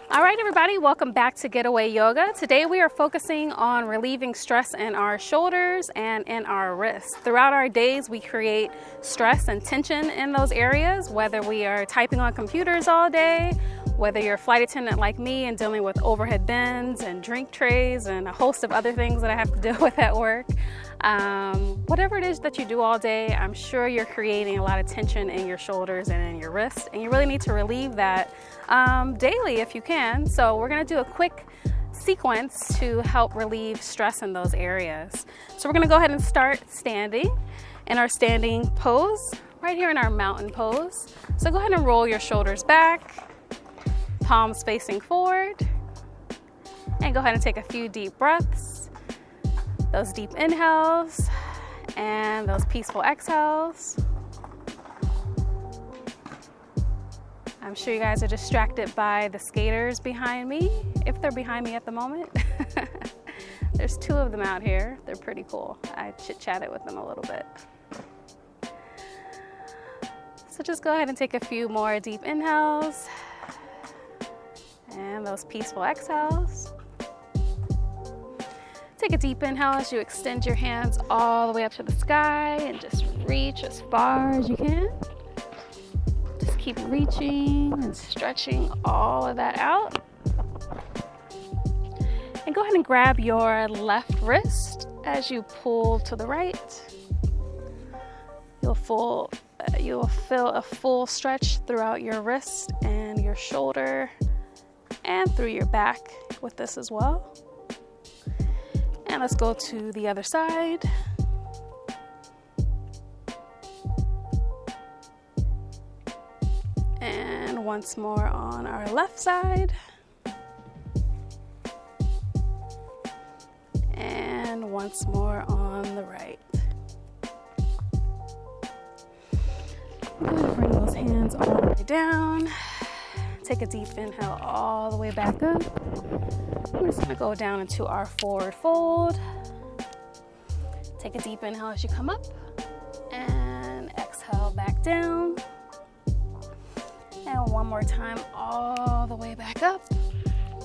All right, everybody, welcome back to Getaway Yoga. Today we are focusing on relieving stress in our shoulders and in our wrists. Throughout our days, we create stress and tension in those areas, whether we are typing on computers all day, whether you're a flight attendant like me and dealing with overhead bins and drink trays and a host of other things that I have to deal with at work. Whatever it is that you do all day, I'm sure you're creating a lot of tension in your shoulders and in your wrists, and you really need to relieve that daily if you can. So we're going to do a quick sequence to help relieve stress in those areas. So we're going to go ahead and start standing in our standing pose, right here in our mountain pose. So go ahead and roll your shoulders back, palms facing forward, and go ahead and take a few deep breaths. Those deep inhales and those peaceful exhales. I'm sure you guys are distracted by the skaters behind me, if they're behind me at the moment. There's two of them out here. They're pretty cool. I chit-chatted with them a little bit. So just go ahead and take a few more deep inhales and those peaceful exhales. Take a deep inhale as you extend your hands all the way up to the sky and just reach as far as you can. Just keep reaching and stretching all of that out. And go ahead and grab your left wrist as you pull to the right. You'll feel a full stretch throughout your wrist and your shoulder and through your back with this as well. And let's go to the other side. And once more on our left side. And once more on the right. Go ahead and bring those hands all the way down. Take a deep inhale all the way back up. We're just going to go down into our forward fold. Take a deep inhale as you come up and exhale back down. And one more time all the way back up.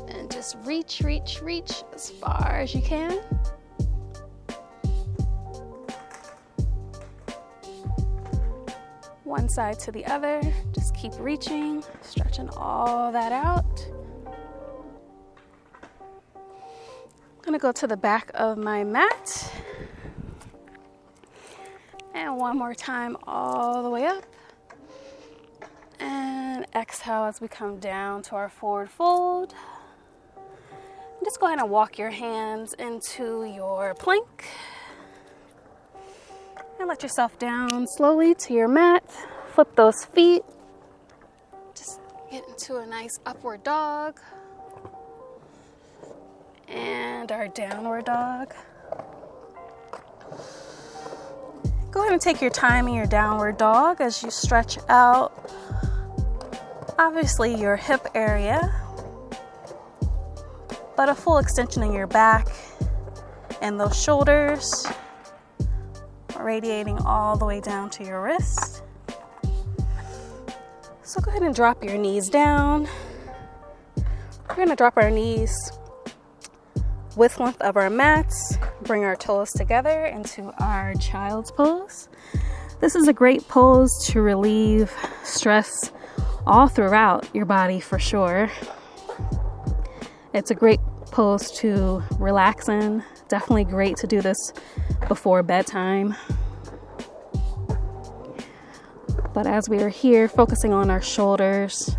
And just reach, reach, reach as far as you can. One side to the other. Just keep reaching, stretching all that out. I'm going to go to the back of my mat. And one more time all the way up. And exhale as we come down to our forward fold. And just go ahead and walk your hands into your plank. And let yourself down slowly to your mat. Flip those feet. Just get into a nice upward dog. And our downward dog. Go ahead and take your time in your downward dog as you stretch out, obviously, your hip area, but a full extension in your back and those shoulders, radiating all the way down to your wrist. So go ahead and drop your knees down. We're going to drop our knees width length of our mats, bring our toes together into our child's pose. This is a great pose to relieve stress all throughout your body for sure. It's a great pose to relax in. Definitely great to do this before bedtime. But as we are here focusing on our shoulders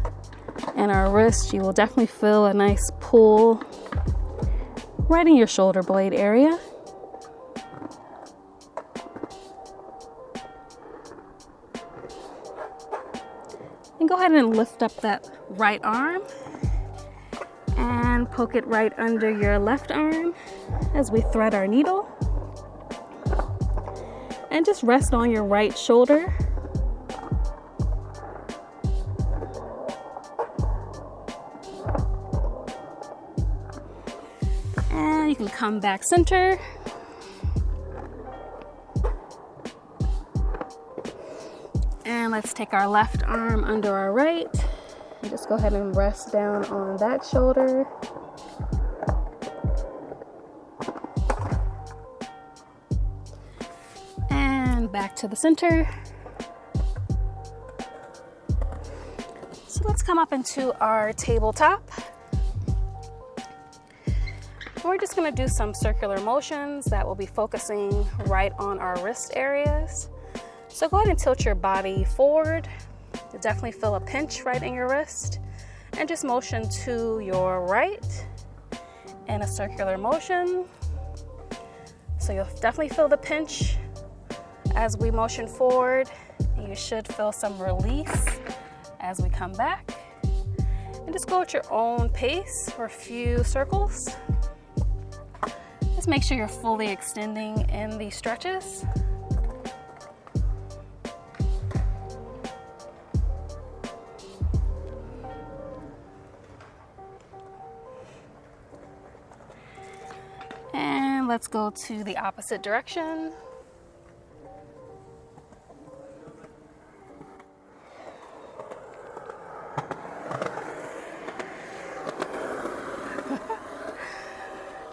and our wrists, you will definitely feel a nice pull right in your shoulder blade area. And go ahead and lift up that right arm and poke it right under your left arm as we thread our needle. And just rest on your right shoulder. And you can come back center. And let's take our left arm under our right And just go ahead and rest down on that shoulder. And back to the center. So let's come up into our tabletop. We're just going to do some circular motions that will be focusing right on our wrist areas. So go ahead and tilt your body forward. You'll definitely feel a pinch right in your wrist. And just motion to your right in a circular motion. So you'll definitely feel the pinch as we motion forward. You should feel some release as we come back. And just go at your own pace for a few circles. Just make sure you're fully extending in these stretches. And let's go to the opposite direction.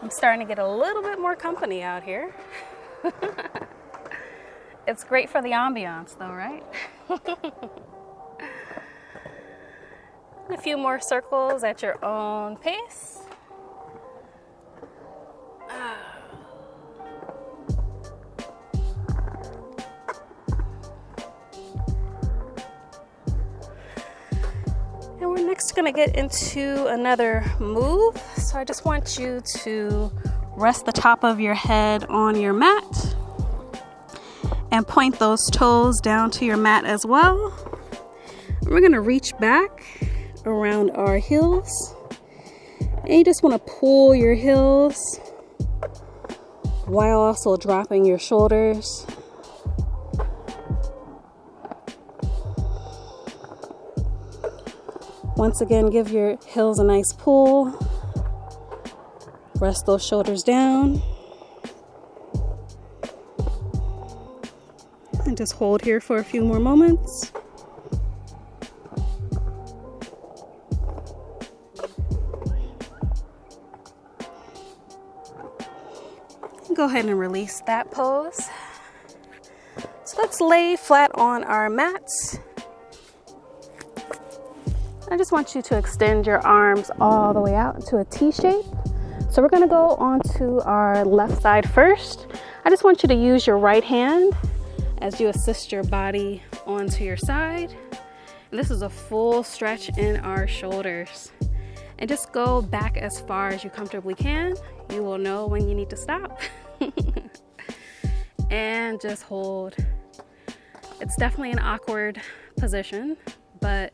I'm starting to get a little bit more company out here. It's great for the ambiance though, right? A few more circles at your own pace. And we're next going to get into another move. So I just want you to rest the top of your head on your mat and point those toes down to your mat as well. We're going to reach back around our heels. And you just want to pull your heels while also dropping your shoulders. Once again, give your heels a nice pull. Rest those shoulders down. And just hold here for a few more moments. Go ahead and release that pose. So let's lay flat on our mats. I just want you to extend your arms all the way out into a T shape. So we're going to go onto our left side first. I just want you to use your right hand as you assist your body onto your side. And this is a full stretch in our shoulders. And just go back as far as you comfortably can. You will know when you need to stop. And just hold. It's definitely an awkward position, but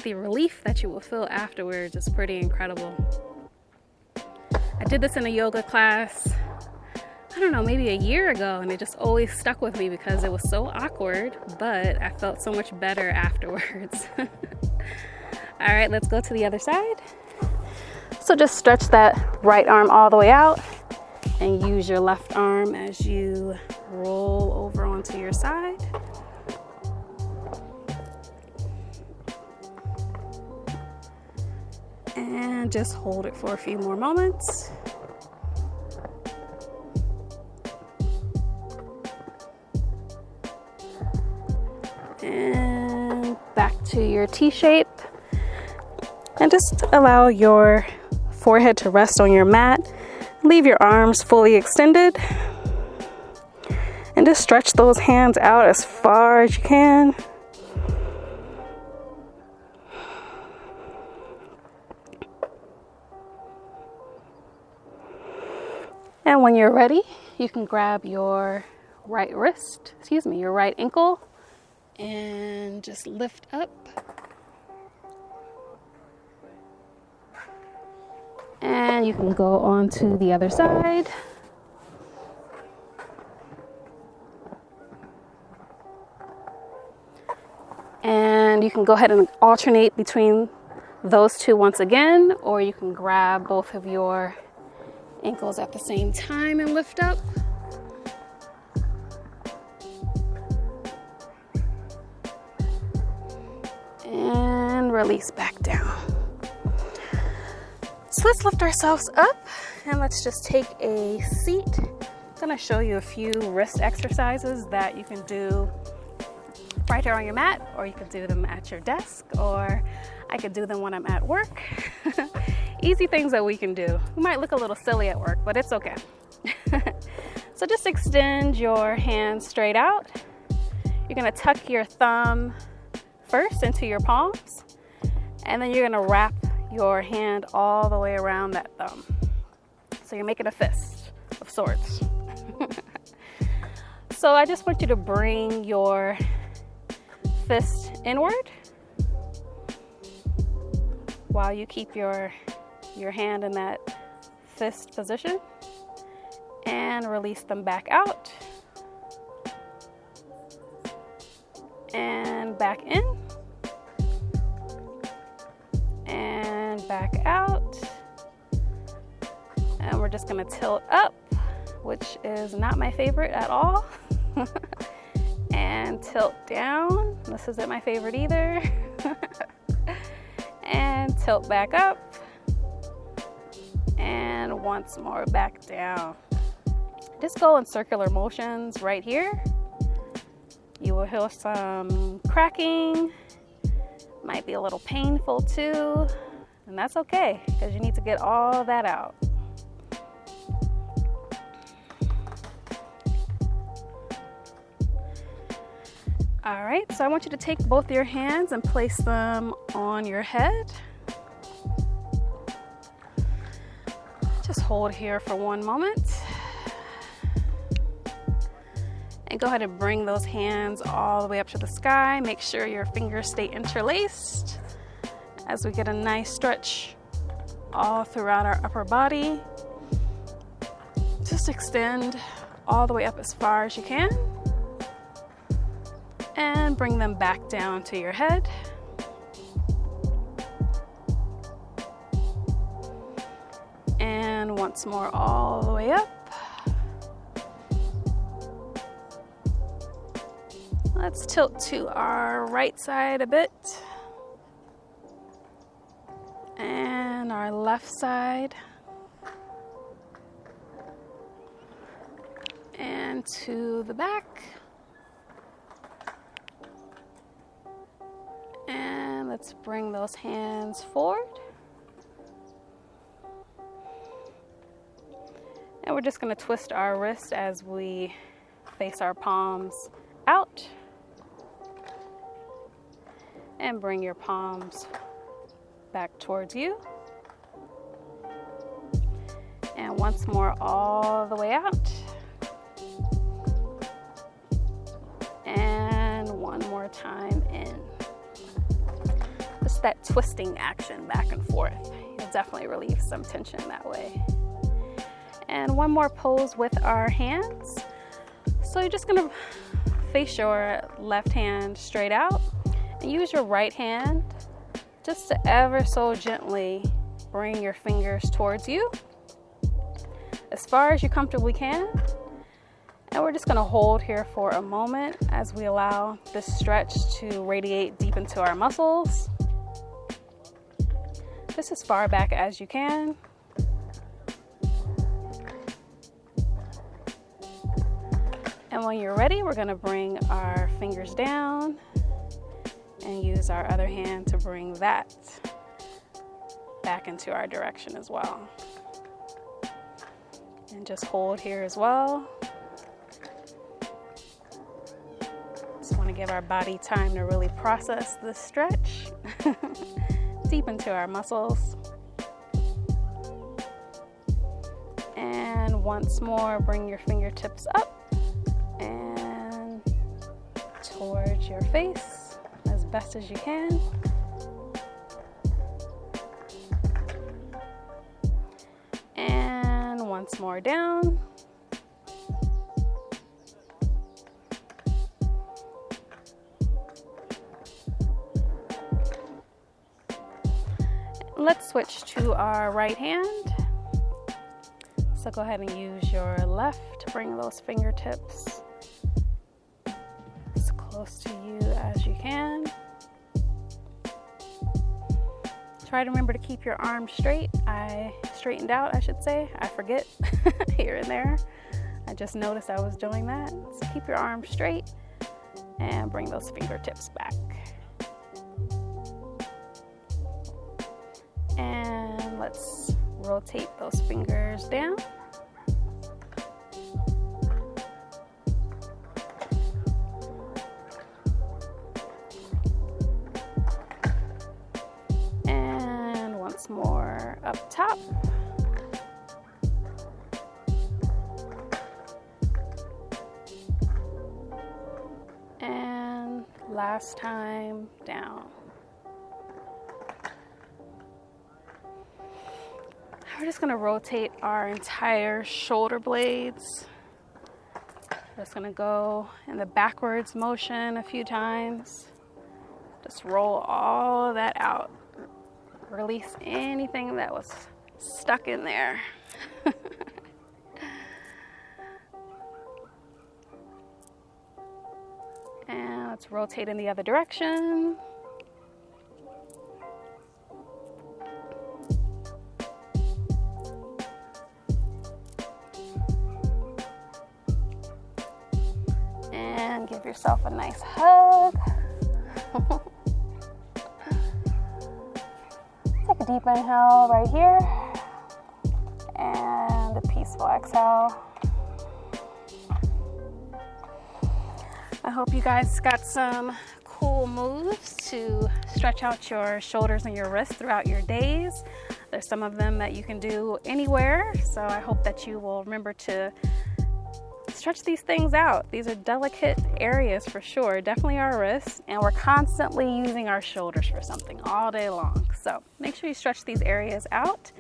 the relief that you will feel afterwards is pretty incredible. I did this in a yoga class, I don't know, maybe a year ago, and it just always stuck with me because it was so awkward, but I felt so much better afterwards. All right, let's go to the other side. So just stretch that right arm all the way out and use your left arm as you roll over onto your side. And just hold it for a few more moments. And back to your T shape. And just allow your forehead to rest on your mat. Leave your arms fully extended. And just stretch those hands out as far as you can. And when you're ready, you can grab your right wrist, your right ankle, and just lift up. And you can go on to the other side. And you can go ahead and alternate between those two once again, or you can grab both of your ankles at the same time and lift up. And release back down. So let's lift ourselves up and let's just take a seat. I'm gonna show you a few wrist exercises that you can do right here on your mat, or you could do them at your desk, or I could do them when I'm at work. Easy things that we can do. We might look a little silly at work, but it's okay. So just extend your hands straight out. You're gonna tuck your thumb first into your palms, and then you're gonna wrap your hand all the way around that thumb. So you're making a fist of sorts. So I just want you to bring your fist inward while you keep your hand in that fist position, and release them back out and back in and back out. And we're just gonna tilt up, which is not my favorite at all. And tilt down. This isn't my favorite either. And tilt back up. And once more back down. Just go in circular motions right here. You will hear some cracking. Might be a little painful too. And that's okay, because you need to get all that out. All right, so I want you to take both your hands and place them on your head. Just hold here for one moment. And go ahead and bring those hands all the way up to the sky. Make sure your fingers stay interlaced as we get a nice stretch all throughout our upper body. Just extend all the way up as far as you can. And bring them back down to your head. And once more all the way up. Let's tilt to our right side a bit. And our left side. And to the back. And let's bring those hands forward. And we're just going to twist our wrist as we face our palms out. And bring your palms back towards you. And once more all the way out. And one more time in. Just that twisting action back and forth. You'll definitely relieve some tension that way. And one more pose with our hands. So you're just gonna face your left hand straight out and use your right hand just to ever so gently bring your fingers towards you as far as you comfortably can. And we're just gonna hold here for a moment as we allow this stretch to radiate deep into our muscles. Just as far back as you can. And when you're ready, we're gonna bring our fingers down and use our other hand to bring that back into our direction as well. And just hold here as well. Just wanna give our body time to really process this stretch deep into our muscles. And once more, bring your fingertips up and towards your face as best as you can. And once more down. Let's switch to our right hand. So go ahead and use your left to bring those fingertips as close to you as you can. Try to remember to keep your arms straight. I straightened out, I should say. I forget here and there. I just noticed I was doing that. So keep your arms straight and bring those fingertips back. And let's rotate those fingers down. And once more up top. And last time down. We're just gonna rotate our entire shoulder blades. Just gonna go in the backwards motion a few times. Just roll all of that out. Release anything that was stuck in there. And let's rotate in the other direction. And give yourself a nice hug. Take a deep inhale right here and a peaceful exhale. I hope you guys got some cool moves to stretch out your shoulders and your wrists throughout your days. There's some of them that you can do anywhere, so I hope that you will remember to stretch these things out. These are delicate areas for sure, definitely our wrists, and we're constantly using our shoulders for something all day long. So make sure you stretch these areas out,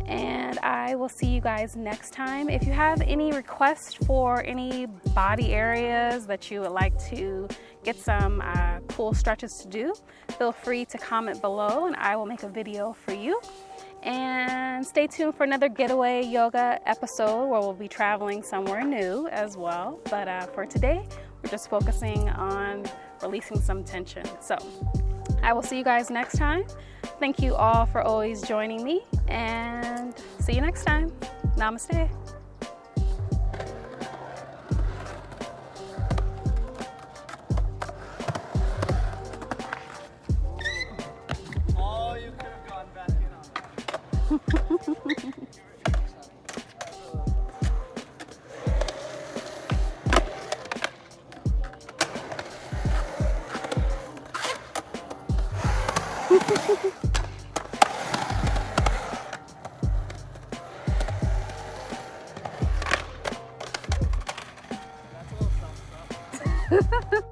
and I will see you guys next time. If you have any requests for any body areas that you would like to get some cool stretches to do, feel free to comment below and I will make a video for you. And stay tuned for another getaway yoga episode where we'll be traveling somewhere new as well. But for today, we're just focusing on releasing some tension. So I will see you guys next time. Thank you all for always joining me, and see you next time. Namaste. Oh, you could have gone back in on that. That's a little stuff.